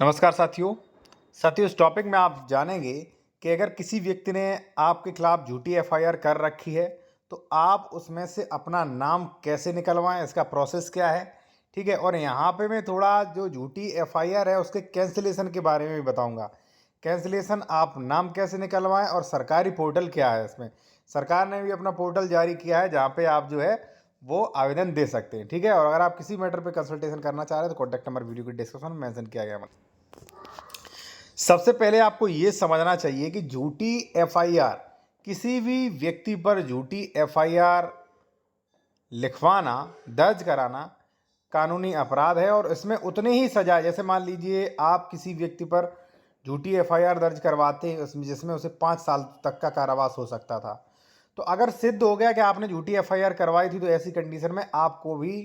नमस्कार साथियों इस टॉपिक में आप जानेंगे कि अगर किसी व्यक्ति ने आपके खिलाफ झूठी एफआईआर कर रखी है तो आप उसमें से अपना नाम कैसे निकलवाएं, इसका प्रोसेस क्या है। ठीक है, और यहाँ पे मैं थोड़ा जो झूठी एफआईआर है उसके कैंसिलेशन के बारे में भी बताऊंगा। कैंसिलेशन आप नाम कैसे निकलवाएं और सरकारी पोर्टल क्या है। इसमें सरकार ने भी अपना पोर्टल जारी किया है जहाँ पे आप जो है वो आवेदन दे सकते हैं। ठीक है, और अगर आप किसी मैटर पे कंसल्टेशन करना चाह रहे हैं तो कॉन्टैक्ट नंबर वीडियो के डिस्क्रिप्शन में मेंशन किया गया है। सबसे पहले आपको ये समझना चाहिए कि झूठी एफआईआर, किसी भी व्यक्ति पर झूठी एफआईआर लिखवाना, दर्ज कराना कानूनी अपराध है और इसमें उतनी ही सजा, जैसे मान लीजिए आप किसी व्यक्ति पर झूठी एफआईआर दर्ज करवाते हैं उसमें जिसमें उसे 5 साल तक का कारावास हो सकता था, तो अगर सिद्ध हो गया कि आपने झूठी एफआईआर करवाई थी तो ऐसी कंडीशन में आपको भी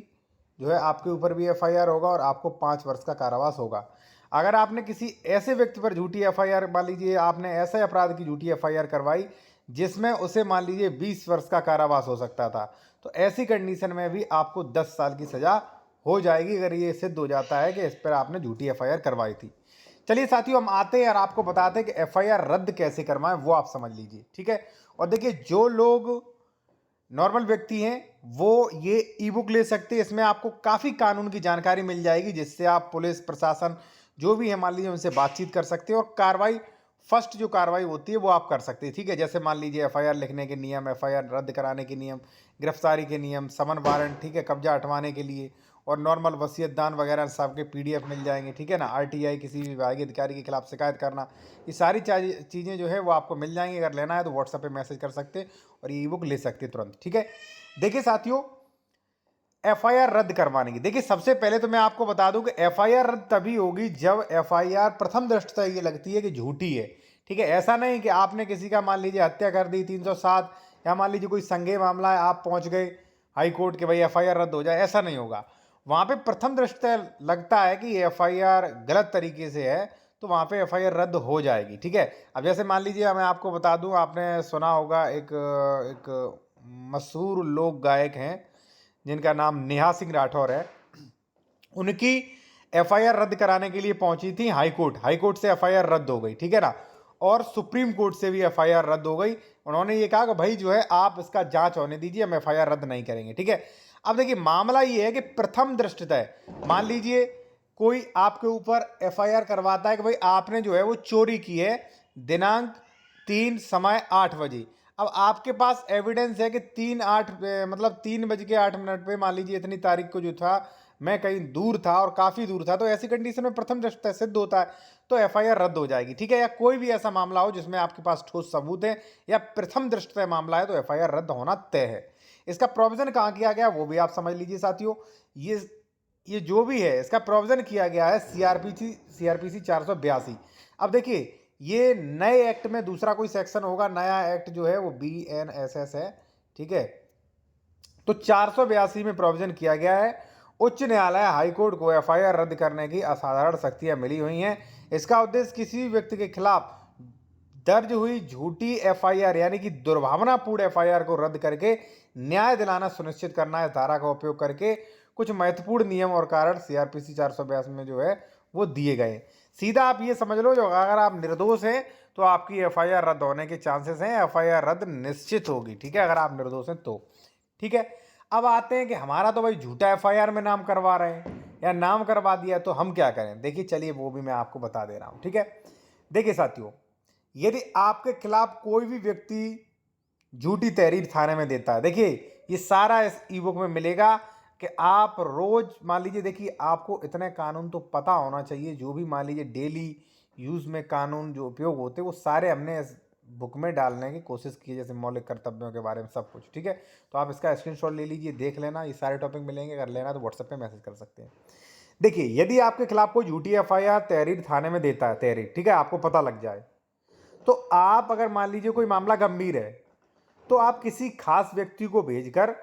जो है आपके ऊपर भी एफआईआर होगा और आपको 5 वर्ष का कारावास होगा। अगर आपने किसी ऐसे व्यक्ति पर झूठी एफआईआर, मान लीजिए आपने ऐसे अपराध की झूठी एफआईआर करवाई जिसमें उसे मान लीजिए 20 वर्ष का कारावास हो सकता था, तो ऐसी कंडीशन में भी आपको 10 साल की सजा हो जाएगी अगर ये सिद्ध हो जाता है कि इस पर आपने झूठी एफआईआर करवाई थी। चलिए साथियों, हम आते हैं और आपको बताते हैं कि एफआईआर रद्द कैसे करवाएं, वो आप समझ लीजिए। ठीक है, और देखिए जो लोग नॉर्मल व्यक्ति हैं वो ये ई बुक ले सकते हैं। इसमें आपको काफ़ी कानून की जानकारी मिल जाएगी जिससे आप पुलिस प्रशासन जो भी है मान लीजिए उनसे बातचीत कर सकते हैं और कार्रवाई, फर्स्ट जो कार्रवाई होती है वो आप कर सकते हैं। ठीक है, जैसे मान लीजिए एफआईआर लिखने के नियम, एफआईआर रद्द कराने के नियम, गिरफ्तारी के नियम, समन वारंट, ठीक है, कब्जा हटवाने के लिए और नॉर्मल वसीयत दान वगैरह सबके पीडीएफ मिल जाएंगे। ठीक है ना, आरटीआई, किसी भी विभागीय अधिकारी के खिलाफ शिकायत करना, ये सारी चीज़ें जो है वो आपको मिल जाएंगी। अगर लेना है तो व्हाट्सएप पे मैसेज कर सकते हैं और ये ई बुक ले सकते हैं तुरंत। ठीक है, देखिए साथियों, एफआईआर रद्द करवाने की, देखिए सबसे पहले तो मैं आपको बता दूं कि एफआईआर रद्द तभी होगी जब एफआईआर प्रथम दृष्टया ये लगती है कि झूठी है। ठीक है, ऐसा नहीं कि आपने किसी का मान लीजिए हत्या कर दी 307, या मान लीजिए कोई संज्ञेय मामला है आप पहुंच गए हाई कोर्ट के भाई एफआईआर रद्द हो जाए, ऐसा नहीं होगा। वहां पे प्रथम दृष्टया लगता है कि एफआईआर गलत तरीके से है तो वहां पे एफआईआर रद्द हो जाएगी। ठीक है, अब जैसे मान लीजिए मैं आपको बता दूं, आपने सुना होगा एक एक मशहूर लोक गायक हैं जिनका नाम नेहा सिंह राठौर है। उनकी एफआईआर रद्द कराने के लिए पहुंची थी हाई कोर्ट, हाई कोर्ट से एफआईआर रद्द हो गई। ठीक है ना, और सुप्रीम कोर्ट से भी एफआईआर रद्द हो गई। उन्होंने ये कहा कि भाई जो है आप इसका जांच होने दीजिए, हम एफआईआर रद्द नहीं करेंगे। ठीक है, अब देखिए मामला ये है कि प्रथम दृष्टया मान लीजिए कोई आपके ऊपर एफआईआर करवाता है कि भाई आपने जो है वो चोरी की है दिनांक 3 समय 8 बजे। अब आपके पास एविडेंस है कि 3/8 मतलब 3:08 पे मान लीजिए इतनी तारीख को जो था मैं कहीं दूर था और काफ़ी दूर था, तो ऐसी कंडीशन में प्रथम दृष्टया सिद्ध होता है तो एफआईआर रद्द हो जाएगी। ठीक है, या कोई भी ऐसा मामला हो जिसमें आपके पास ठोस सबूत है या प्रथम दृष्टया मामला है तो एफआईआर रद्द होना तय है। इसका प्रोविजन कहाँ किया गया वो भी आप समझ लीजिए साथियों। ये जो भी है इसका प्रोविजन किया गया है सीआरपीसी 482। अब देखिए ये नए एक्ट में दूसरा कोई सेक्शन होगा, नया एक्ट जो है वो BNSS है। ठीक है, तो 482 में प्रोविजन किया गया है उच्च न्यायालय हाई कोर्ट को एफआईआर रद्द करने की असाधारण शक्तियां मिली हुई हैं। इसका उद्देश्य किसी भी व्यक्ति के खिलाफ दर्ज हुई झूठी एफआईआर यानी कि दुर्भावनापूर्ण एफआईआर को रद्द करके न्याय दिलाना सुनिश्चित करना है। धारा का उपयोग करके कुछ महत्वपूर्ण नियम और कारण सीआरपीसी 482 में जो है वो दिए गए। सीधा आप ये समझ लो, जो अगर आप निर्दोष हैं तो आपकी एफआईआर रद्द होने के चांसेस हैं, एफआईआर रद्द निश्चित होगी। ठीक है, अगर आप निर्दोष हैं तो। ठीक है, अब आते हैं कि हमारा तो भाई झूठा एफआईआर में नाम करवा रहे हैं या नाम करवा दिया तो हम क्या करें। देखिए चलिए वो भी मैं आपको बता दे रहा हूं। ठीक है, देखिए साथियों, यदि आपके खिलाफ कोई भी व्यक्ति झूठी तहरीर थाने में देता है, देखिए ये सारा इस ई बुक में मिलेगा कि आप रोज मान लीजिए, देखिए आपको इतने कानून तो पता होना चाहिए, जो भी मान लीजिए डेली यूज में कानून जो उपयोग होते हैं वो सारे हमने इस बुक में डालने की कोशिश की है, जैसे मौलिक कर्तव्यों के बारे में सब कुछ। ठीक है, तो आप इसका स्क्रीनशॉट ले लीजिए, देख लेना, ये सारे टॉपिक मिलेंगे। अगर लेना तो व्हाट्सएप पे मैसेज कर सकते हैं। देखिए यदि आपके खिलाफ कोई झूठी एफआईआर तहरीर थाने में देता है, तहरीर, ठीक है, आपको पता लग जाए, तो आप अगर मान लीजिए कोई मामला गंभीर है तो आप किसी खास व्यक्ति को भेजकर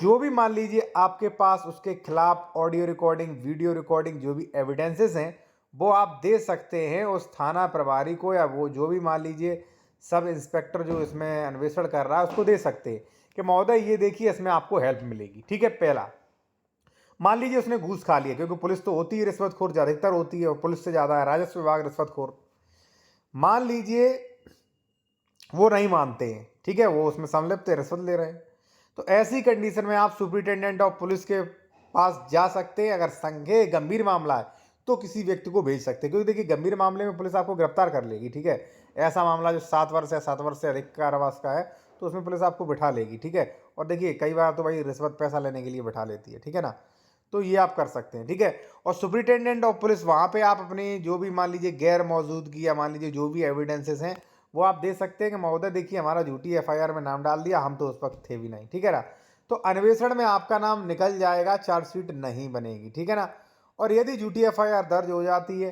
जो भी मान लीजिए आपके पास उसके खिलाफ ऑडियो रिकॉर्डिंग, वीडियो रिकॉर्डिंग, जो भी एविडेंसेस हैं वो आप दे सकते हैं उस थाना प्रभारी को, या वो जो भी मान लीजिए सब इंस्पेक्टर जो इसमें अन्वेषण कर रहा है उसको दे सकते हैं कि महोदय ये देखिए इसमें आपको हेल्प मिलेगी। ठीक है, पहला मान लीजिए उसने घूस खा लिया, क्योंकि पुलिस तो होती है रिश्वतखोर, अधिकतर होती है, और पुलिस से ज़्यादा है राजस्व विभाग रिश्वतखोर। मान लीजिए वो नहीं मानते हैं, ठीक है, वो उसमें संलिप्त है, रिश्वत ले रहे हैं, तो ऐसी कंडीशन में आप सुपरिटेंडेंट ऑफ पुलिस के पास जा सकते हैं। अगर संज्ञेय गंभीर मामला है तो किसी व्यक्ति को भेज सकते हैं, क्योंकि देखिए गंभीर मामले में पुलिस आपको गिरफ्तार कर लेगी, ठीक है। ऐसा मामला जो 7 वर्ष या 7 वर्ष से अधिक कारावास का है, तो उसमें पुलिस आपको बिठा लेगी, ठीक है। और देखिए कई बार तो भाई रिश्वत पैसा लेने के लिए बिठा लेती है, ठीक है ना। तो ये आप कर सकते हैं, ठीक है। और सुपरिटेंडेंट ऑफ पुलिस वहाँ पे आप अपनी जो भी मान लीजिए गैर मौजूदगी या मान लीजिए जो भी एविडेंसेस हैं वो आप दे सकते हैं कि महोदय देखिए हमारा झूठी एफआईआर में नाम डाल दिया, हम तो उस वक्त थे भी नहीं, ठीक है ना। तो अन्वेषण में आपका नाम निकल जाएगा, चार्जशीट नहीं बनेगी, ठीक है ना। और यदि झूठी एफआईआर दर्ज हो जाती है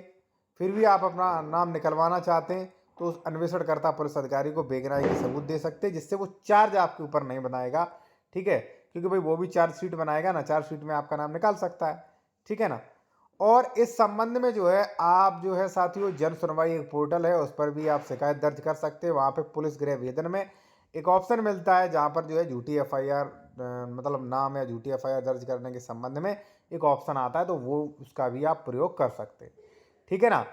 फिर भी आप अपना नाम निकलवाना चाहते हैं तो उस अन्वेषणकर्ता पुलिस अधिकारी को बेगुनाही का सबूत दे सकते हैं, जिससे वो चार्ज आपके ऊपर नहीं बनाएगा, ठीक है। क्योंकि भाई वो भी चार्जशीट बनाएगा ना, चार्जशीट में आपका नाम निकाल सकता है, ठीक है ना। और इस संबंध में जो है आप जो है साथियों जन सुनवाई एक पोर्टल है, उस पर भी आप शिकायत दर्ज कर सकते हैं। वहाँ पे पुलिस गृह वेदन में एक ऑप्शन मिलता है जहाँ पर जो है झूठी एफआईआर मतलब नाम या झूठी एफआईआर दर्ज करने के संबंध में एक ऑप्शन आता है, तो वो उसका भी आप प्रयोग कर सकते हैं, ठीक है ना।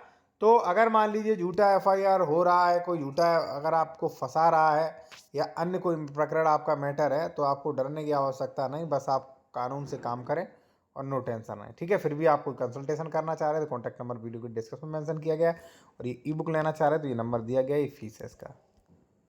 तो अगर मान लीजिए झूठा एफआईआर हो रहा है, कोई झूठा अगर आपको फंसा रहा है या अन्य कोई प्रकरण आपका मैटर है, तो आपको डरने की आवश्यकता नहीं, बस आप कानून से काम करें और नो टेंशन है, ठीक है। फिर भी आप कोई कंसल्टेशन करना चाह रहे हैं तो कॉन्टैक्ट नंबर वीडियो के डिस्क्रिप्शन में मेंशन किया गया है, और ये ई बुक लेना चाह रहे हैं तो ये नंबर दिया गया है, ये फीस है इसका।